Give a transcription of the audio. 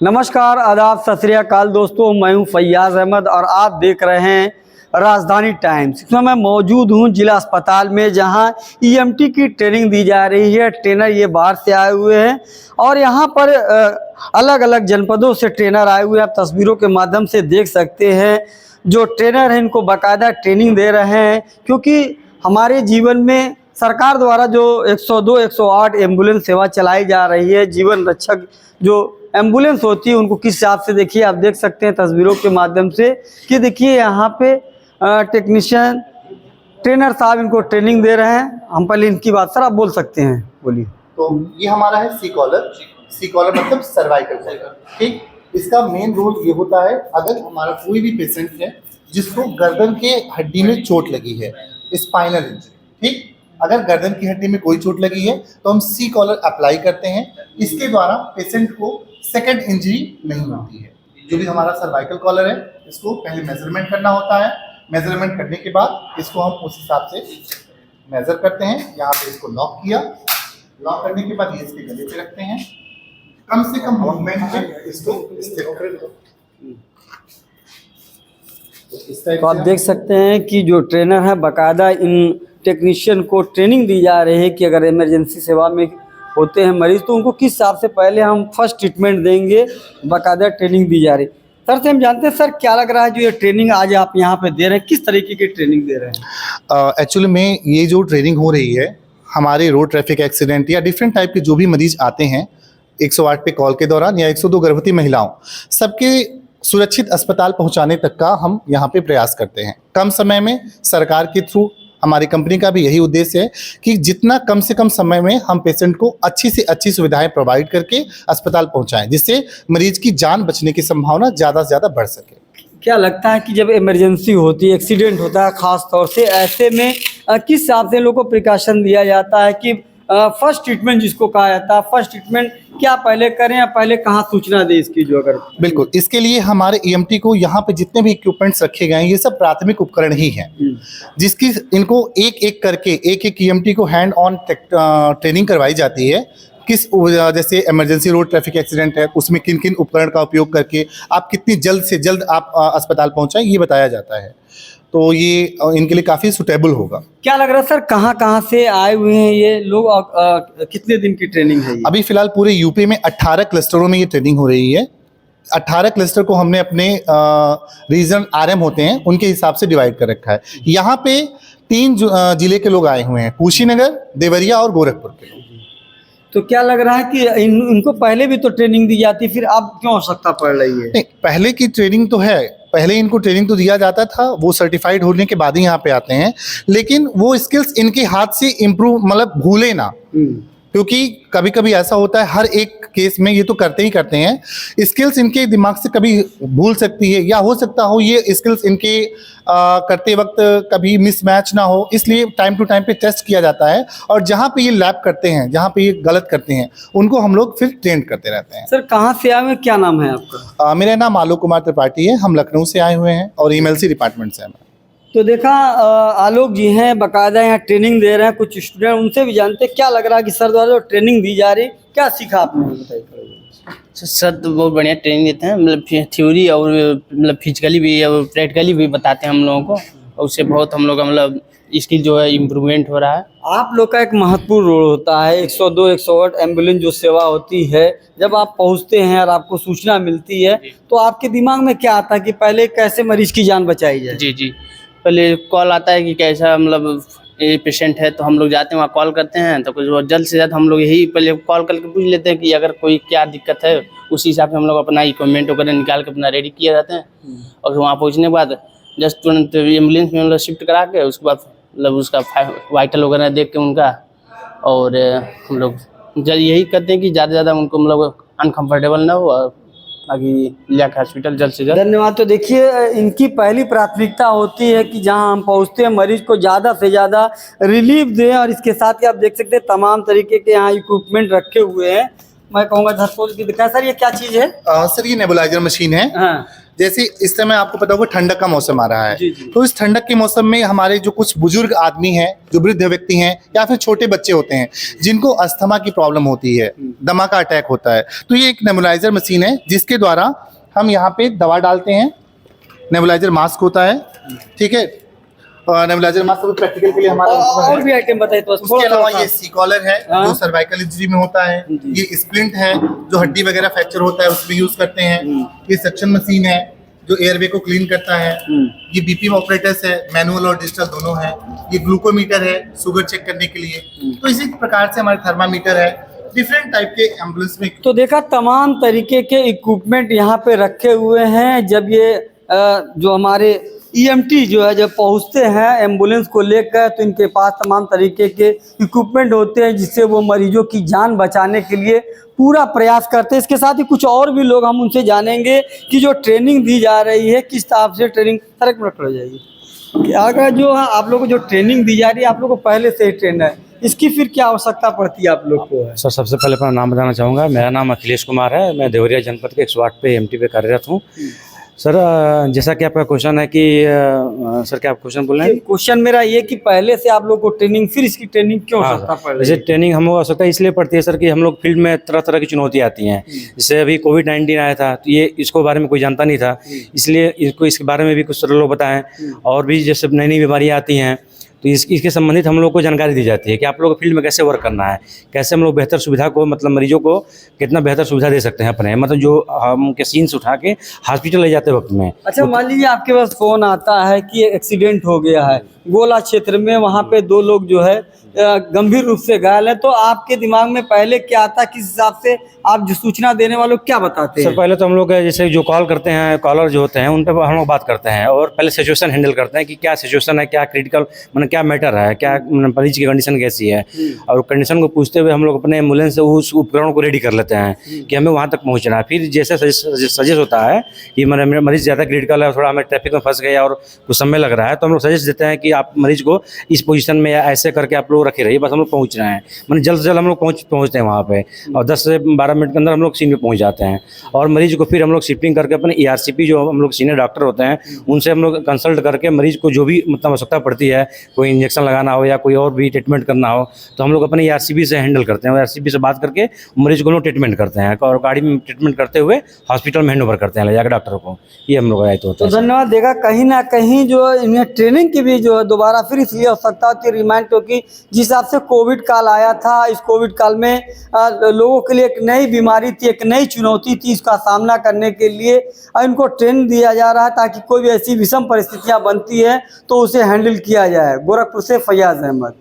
नमस्कार, आदाब, सत श्री अकाल दोस्तों। मैं हूं फैयाज अहमद और आप देख रहे हैं राजधानी टाइम्स। इसमें मैं मौजूद हूं जिला अस्पताल में, जहां ईएमटी की ट्रेनिंग दी जा रही है। ट्रेनर ये बाहर से आए हुए हैं और यहां पर अलग अलग जनपदों से ट्रेनर आए हुए हैं। आप तस्वीरों के माध्यम से देख सकते हैं, जो ट्रेनर हैं इनको बाकायदा ट्रेनिंग दे रहे हैं, क्योंकि हमारे जीवन में सरकार द्वारा जो 102, 108 एम्बुलेंस सेवा चलाई जा रही है, जीवन रक्षक जो एम्बुलेंस होती है उनको किस हिसाब से, देखिए आप देख सकते हैं तस्वीरों के माध्यम से कि देखिए यहाँ पे टेक्नीशियन ट्रेनर साहब इनको ट्रेनिंग दे रहे हैं। हम पहले इनकी बात, सर आप बोल सकते हैं, बोलिए। तो ये हमारा है सी कॉलर मतलब सर्वाइकल कॉलर। ठीक, इसका मेन रोल ये होता है, अगर हमारा कोई भी पेशेंट है जिसको गर्दन के हड्डी में चोट लगी है, स्पाइनल इंजरी, ठीक, अगर गर्दन की हड्डी में कोई चोट लगी है तो हम सी कॉलर अप्लाई करते हैं। इसके द्वारा पेशेंट को सेकंड इंजरी नहीं होती है। जो भी हमारा सर्वाइकल कॉलर है, इसको पहले मेजरमेंट करना होता है। मेजरमेंट करने के बाद इसको हम उस हिसाब से मेजर करते हैं। यहाँ पे इसको लॉक किया, लॉक करने के बाद ये इसके गले पे रखते हैं। कम से कम मूवमेंट में इसको स्थिर करें। तो आप देख सकते हैं कि जो ट्रेनर है बाकायदा इन टेक्नीशियन को ट्रेनिंग दी जा रही है कि अगर इमरजेंसी सेवा में होते हैं मरीज तो उनको किस हिसाब से पहले हम फर्स्ट ट्रीटमेंट देंगे, बाकायदा ट्रेनिंग दी जा रही है। सर से हम जानते हैं, सर क्या लग रहा है जो ये ट्रेनिंग आज आप यहाँ पे दे रहे हैं, किस तरीके की ट्रेनिंग दे रहे हैं? एक्चुअली में ये जो ट्रेनिंग हो रही है, हमारे रोड ट्रैफिक एक्सीडेंट या डिफरेंट टाइप के जो भी मरीज आते हैं 108 पे कॉल के दौरान या 102 गर्भवती महिलाओं, सबके सुरक्षित अस्पताल पहुंचाने तक का हम यहाँ पे प्रयास करते हैं। कम समय में सरकार के थ्रू हमारी कंपनी का भी यही उद्देश्य है कि जितना कम से कम समय में हम पेशेंट को अच्छी से अच्छी सुविधाएं प्रोवाइड करके अस्पताल पहुंचाएं, जिससे मरीज की जान बचने की संभावना ज़्यादा से ज़्यादा बढ़ सके। क्या लगता है कि जब इमरजेंसी होती है, एक्सीडेंट होता है खास तौर से, ऐसे में किस हिसाब से लोगों को प्रिकॉशन दिया जाता है कि फर्स्ट ट्रीटमेंट जिसको कहा जाता है, फर्स्ट ट्रीटमेंट क्या पहले करें या पहले कहाँ सूचना दें इसकी? जो अगर बिल्कुल, इसके लिए हमारे ईएमटी को यहाँ पे जितने भी इक्विपमेंट्स रखे गए हैं, ये सब प्राथमिक उपकरण ही हैं, जिसकी इनको एक एक करके एक ईएमटी को हैंड ऑन ट्रेनिंग करवाई जाती है। किस जैसे इमरजेंसी रोड ट्रैफिक एक्सीडेंट है, उसमें किन किन उपकरण का उपयोग करके आप कितनी जल्द से जल्द आप अस्पताल पहुँचाएं, ये बताया जाता है। तो ये इनके लिए काफ़ी सुटेबल होगा। क्या लग रहा है सर, कहाँ से आए हुए हैं ये लोग और कितने दिन की ट्रेनिंग है ये? अभी फिलहाल पूरे यूपी में 18 क्लस्टरों में ये ट्रेनिंग हो रही है। 18 क्लस्टर को हमने अपने रीजन आरएम होते हैं उनके हिसाब से डिवाइड कर रखा है। यहाँ पे 3 जिले के लोग आए हुए हैं, कुशीनगर, देवरिया और गोरखपुर के लोग। तो क्या लग रहा है कि इनको पहले भी तो ट्रेनिंग दी जाती, फिर अब क्यों आवश्यकता पड़ रही है? नहीं, पहले की ट्रेनिंग तो है, पहले इनको ट्रेनिंग तो दिया जाता था, वो सर्टिफाइड होने के बाद ही यहाँ पे आते हैं, लेकिन वो स्किल्स इनके हाथ से इम्प्रूव मतलब भूले ना, क्योंकि कभी कभी ऐसा होता है, हर एक केस में ये तो करते ही करते हैं, स्किल्स इनके दिमाग से कभी भूल सकती है, या हो सकता हो ये स्किल्स इनके करते वक्त कभी मिसमैच ना हो, इसलिए टाइम टू टाइम पे टेस्ट किया जाता है। और जहाँ पे ये लैप करते हैं, जहाँ पे ये गलत करते हैं, उनको हम लोग फिर ट्रेन करते रहते हैं। सर कहाँ से आए हुए, क्या नाम है आपका? मेरा नाम आलोक कुमार त्रिपाठी है, हम लखनऊ से आए हुए हैं और ईएमएलसी डिपार्टमेंट से हैं। तो देखा आलोक जी हैं बाकायदा यहाँ ट्रेनिंग दे रहे हैं, कुछ स्टूडेंट उनसे भी जानते हैं क्या लग रहा है कि सर द्वारा जो ट्रेनिंग दी जा रही, क्या सीखा आपने, बताइए। सर तो बहुत बढ़िया ट्रेनिंग देते हैं, मतलब थ्योरी और मतलब फिजिकली भी और प्रैक्टिकली भी बताते हैं हम लोगों को, और उससे बहुत हम लोग का मतलब स्किल जो है इम्प्रूवमेंट हो रहा है। आप लोग का एक महत्वपूर्ण रोल होता है, 102, 108 एम्बुलेंस जो सेवा होती है, जब आप पहुंचते हैं और आपको सूचना मिलती है तो आपके दिमाग में क्या आता है कि पहले कैसे मरीज की जान बचाई जाए? जी, पहले कॉल आता है कि कैसा मतलब ये पेशेंट है, तो हम लोग जाते हैं वहाँ कॉल करते हैं, तो कुछ जल्द से जल्द हम लोग यही पहले कॉल करके पूछ लेते हैं कि अगर कोई क्या दिक्कत है, उसी हिसाब से हम लोग अपना इक्विपमेंट वगैरह निकाल के अपना रेडी किए जाते हैं। और वहाँ पहुँचने के बाद जस्ट तुरंत एम्बुलेंस में मतलब शिफ्ट करा के उसके बाद मतलब उसका वाइटल वगैरह देख के उनका, और हम लोग यही करते हैं कि ज़्यादा से ज़्यादा उनको मतलब अनकम्फर्टेबल ना हो, आगे लाके हॉस्पिटल जल्द से जल्द। धन्यवाद। तो देखिए इनकी पहली प्राथमिकता होती है कि जहां हम पहुंचते हैं मरीज को ज़्यादा से ज़्यादा रिलीफ दें, और इसके साथ ही आप देख सकते हैं तमाम तरीके के यहाँ इक्विपमेंट रखे हुए हैं। मैं कहूँगा धरपोल की दिखाएं सर, ये क्या चीज़ है? सर ये नेबुलाइजर मशीन है। हाँ। जैसे इस समय आपको पता होगा ठंडक का मौसम आ रहा है, जी, जी। तो इस ठंडक के मौसम में हमारे जो कुछ बुजुर्ग आदमी हैं, जो वृद्ध व्यक्ति हैं या फिर छोटे बच्चे होते हैं जिनको अस्थमा की प्रॉब्लम होती है, दमा का अटैक होता है, तो ये एक नेबुलाइजर मशीन है जिसके द्वारा हम यहाँ पे दवा डालते हैं। नेबुलाइजर मास्क होता है, ठीक है, और नेबुलाइजर मास्क प्रैक्टिकल के लिए हमारा और भी आइटम बताइए तो उसके अलावा ये सी कॉलर है हाँ। जो सर्वाइकल इंजरी में होता है, जी। ये स्प्लिंट है जो हड्डी वगैरह फ्रैक्चर होता है उसमें यूज करते हैं, ये सक्शन मशीन है जो एयरवे को क्लीन करता है, ये बीपी ऑपरेटर्स है, मैनुअल और डिजिटल दोनों है, ये ग्लूकोमीटर है शुगर चेक करने के लिए। तो इसी प्रकार से हमारे थर्मामीटर है, डिफरेंट टाइप के एम्बुलेंस में। तो देखा तमाम तरीके के इक्विपमेंट यहाँ पे रखे हुए हैं। जब ये जो हमारे ईएमटी जो है जब पहुँचते हैं एम्बुलेंस को लेकर तो इनके पास तमाम तरीके के इक्विपमेंट होते हैं जिससे वो मरीजों की जान बचाने के लिए पूरा प्रयास करते हैं। इसके साथ ही कुछ और भी लोग हम उनसे जानेंगे कि जो ट्रेनिंग दी जा रही है किस तरह से ट्रेनिंग तरक मिनट हो जाएगी कि अगर जो है आप लोग को जो ट्रेनिंग दी जा रही है आप लोग को पहले से ही ट्रेन है, इसकी फिर क्या आवश्यकता पड़ती है आप लोग को? सर सबसे पहले अपना नाम बताना चाहूँगा। मेरा नाम अखिलेश कुमार है, मैं देवरिया जनपद के 108 पे एमटी पे कार्यरत हूँ। सर जैसा कि आपका क्वेश्चन है कि सर क्या आप क्वेश्चन बोल रहे हैं? क्वेश्चन मेरा ये कि पहले से आप लोग को ट्रेनिंग फिर इसकी ट्रेनिंग क्यों आवश्यकता पड़ रही जैसे है? ट्रेनिंग हम लोग आवश्यकता इसलिए पड़ती है सर कि हम लोग फील्ड में तरह तरह की चुनौती आती हैं। जैसे अभी कोविड-19 आया था तो ये इसको बारे में कोई जानता नहीं था, इसलिए इसको इसके बारे में भी कुछ सर लोग बताएं। और भी जैसे नई नई बीमारियाँ आती हैं तो इसके संबंधित हम लोग को जानकारी दी जाती है कि आप लोग को फील्ड में कैसे वर्क करना है, कैसे हम लोग बेहतर सुविधा को मतलब मरीजों को कितना बेहतर सुविधा दे सकते हैं अपने मतलब जो हम के सीन से उठा के हॉस्पिटल ले जाते वक्त में। अच्छा मान लीजिए आपके पास फोन आता है कि एक्सीडेंट हो गया है गोला क्षेत्र में, वहाँ पे 2 लोग जो है गंभीर रूप से घायल है, तो आपके दिमाग में पहले क्या आता है, किस हिसाब से आप जो सूचना देने वालों को क्या बताते सर हैं? पहले तो हम लोग जैसे जो कॉल करते हैं कॉलर जो होते हैं उन पर हम लोग बात करते हैं और पहले सिचुएशन हैंडल करते हैं कि क्या सिचुएशन है, क्या क्रिटिकल मतलब क्या मैटर है, क्या मरीज की कंडीशन कैसी है, और कंडीशन को पूछते हुए हम लोग अपने एम्बुलेंस से उस उपकरण को रेडी कर लेते हैं कि हमें वहाँ तक पहुँचना है। फिर जैसे सजेस्ट होता है कि मेरा मरीज ज़्यादा क्रिटिकल है, थोड़ा हमें ट्रैफिक में फंस गया और कुछ समय लग रहा है, तो हम लोग सजेस्ट देते हैं कि आप मरीज को इस पोजीशन में या ऐसे करके आप लोग रखे रहिए, बस हम लोग पहुँचना है। मतलब जल्द से जल्द हम लोग पहुँचते हैं वहाँ पे और 10 से 12 मिनट के अंदर हम लोग सीन पे पहुँच जाते हैं। और मरीज को फिर हम लोग शिफ्टिंग करके अपने ERCP जो हम लोग सीनियर डॉक्टर होते हैं उनसे हम लोग कंसल्ट करके मरीज को जो भी मतलब आवश्यकता पड़ती है, कोई इंजेक्शन लगाना हो या कोई और भी ट्रीटमेंट करना हो, तो हम लोग अपने ERCP से हैंडल करते हैं। ERCP से बात करके मरीज को हम लोग ट्रीटमेंट करते हैं और गाड़ी में ट्रीटमेंट करते हुए हॉस्पिटल में हैंड ओवर करते हैं ले जाकर डॉक्टर को। ये हम लोग दायित्व होता तो है। धन्यवाद। देखा कहीं ना कहीं जो इन्हें ट्रेनिंग की भी जो है दोबारा फिर इसलिए आवश्यकता होती है रिमाइंड, क्योंकि जिस हिसाब से कोविड काल आया था, इस कोविड काल में लोगों के लिए एक नई बीमारी थी, एक नई चुनौती थी, इसका सामना करने के लिए इनको ट्रेन दिया जा रहा है ताकि कोई भी ऐसी विषम परिस्थितियां बनती है तो उसे हैंडल किया जाए। गोरखपुर से फैयाज अहमद।